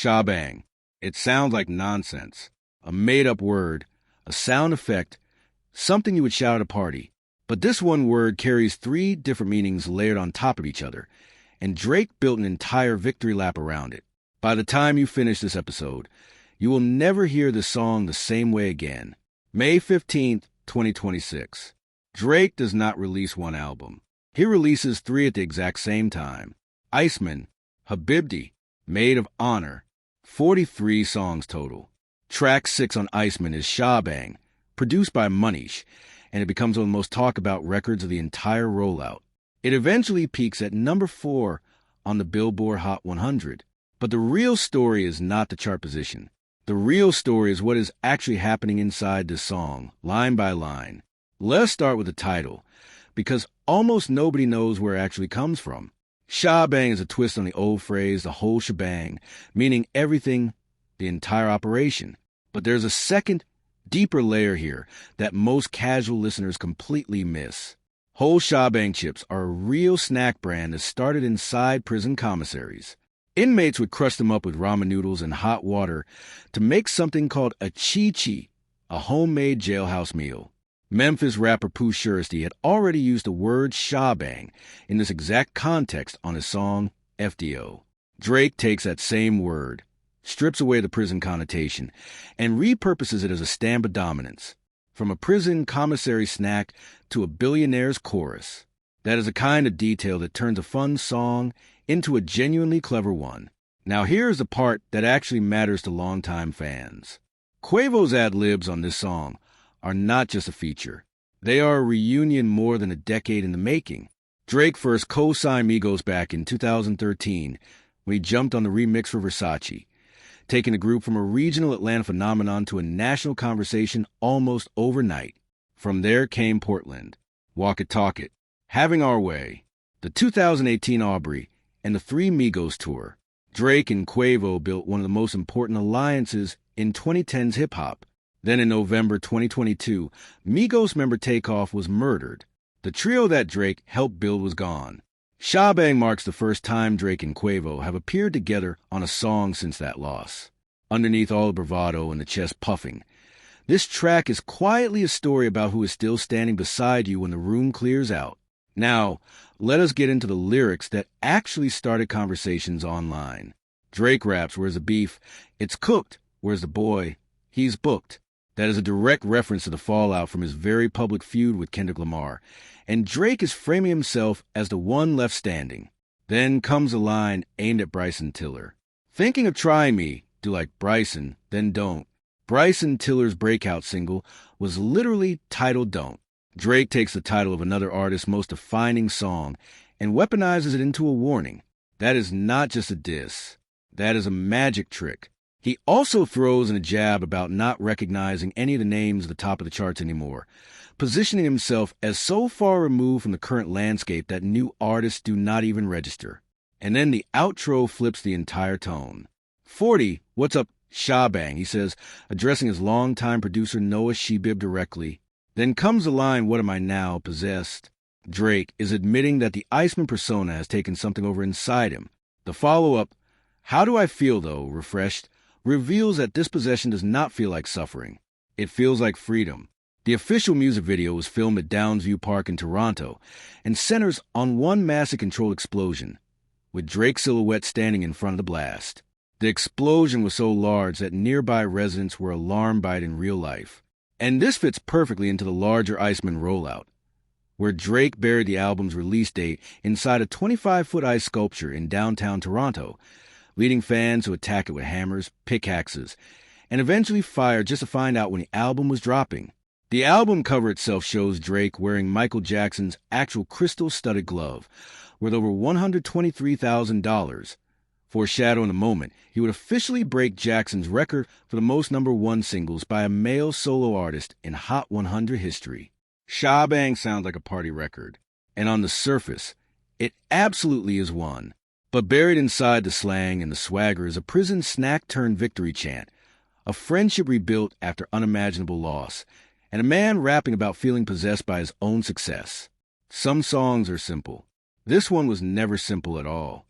Shabang. It sounds like nonsense. A made-up word, a sound effect, something you would shout at a party. But this one word carries 3 different meanings layered on top of each other, and Drake built an entire victory lap around it. By the time you finish this episode, you will never hear the song the same way again. May 15th, 2026. Drake does not release one album. He releases 3 at the exact same time. Iceman, Habibti, Maid of Honor, 43 songs total. Track 6 on Iceman is Shabang, produced by Manish, and it becomes one of the most talked about records of the entire rollout. It eventually peaks at number 4 on the Billboard Hot 100. But the real story is not the chart position. The real story is what is actually happening inside this song, line by line. Let's start with the title, because almost nobody knows where it actually comes from. Shabang is a twist on the old phrase, the whole shebang, meaning everything, the entire operation. But there's a second, deeper layer here that most casual listeners completely miss. Whole Shabang chips are a real snack brand that started inside prison commissaries. Inmates would crush them up with ramen noodles and hot water to make something called a chi-chi, a homemade jailhouse meal. Memphis rapper Pooh Shiesty had already used the word Shabang in this exact context on his song FDO. Drake takes that same word, strips away the prison connotation, and repurposes it as a stamp of dominance. From a prison commissary snack to a billionaire's chorus. That is a kind of detail that turns a fun song into a genuinely clever one. Now here's the part that actually matters to longtime fans. Quavo's ad-libs on this song are not just a feature. They are a reunion more than a decade in the making. Drake first co-signed Migos back in 2013 when he jumped on the remix for Versace, taking the group from a regional Atlanta phenomenon to a national conversation almost overnight. From there came Portland, Walk It Talk It, Having Our Way, the 2018 Aubrey, and the 3 Migos tour. Drake and Quavo built one of the most important alliances in 2010's hip-hop. Then in November 2022, Migos member Takeoff was murdered. The trio that Drake helped build was gone. Shabang marks the first time Drake and Quavo have appeared together on a song since that loss. Underneath all the bravado and the chest puffing, this track is quietly a story about who is still standing beside you when the room clears out. Now, let us get into the lyrics that actually started conversations online. Drake raps, "Where's the beef? It's cooked. Where's the boy? He's booked." That is a direct reference to the fallout from his very public feud with Kendrick Lamar, and Drake is framing himself as the one left standing. Then comes a line aimed at Bryson Tiller. "Thinking of trying me, do like Bryson, then don't." Bryson Tiller's breakout single was literally titled Don't. Drake takes the title of another artist's most defining song and weaponizes it into a warning. That is not just a diss. That is a magic trick. He also throws in a jab about not recognizing any of the names at the top of the charts anymore, positioning himself as so far removed from the current landscape that new artists do not even register. And then the outro flips the entire tone. 40, "What's up, Shabang?" he says, addressing his longtime producer Noah Shebib directly. Then comes the line, "What am I now, possessed?" Drake is admitting that the Iceman persona has taken something over inside him. The follow-up, "How do I feel, though, refreshed?" reveals that this possession does not feel like suffering. It feels like freedom. The official music video was filmed at Downsview Park in Toronto and centers on one massive controlled explosion, with Drake's silhouette standing in front of the blast. The explosion was so large that nearby residents were alarmed by it in real life. And this fits perfectly into the larger Iceman rollout, where Drake buried the album's release date inside a 25-foot ice sculpture in downtown Toronto, leading fans to attack it with hammers, pickaxes, and eventually fire just to find out when the album was dropping. The album cover itself shows Drake wearing Michael Jackson's actual crystal-studded glove, worth over $123,000, foreshadowing the moment he would officially break Jackson's record for the most #1 singles by a male solo artist in Hot 100 history. Shabang sounds like a party record, and on the surface, it absolutely is one. But buried inside the slang and the swagger is a prison snack-turned-victory chant, a friendship rebuilt after unimaginable loss, and a man rapping about feeling possessed by his own success. Some songs are simple. This one was never simple at all.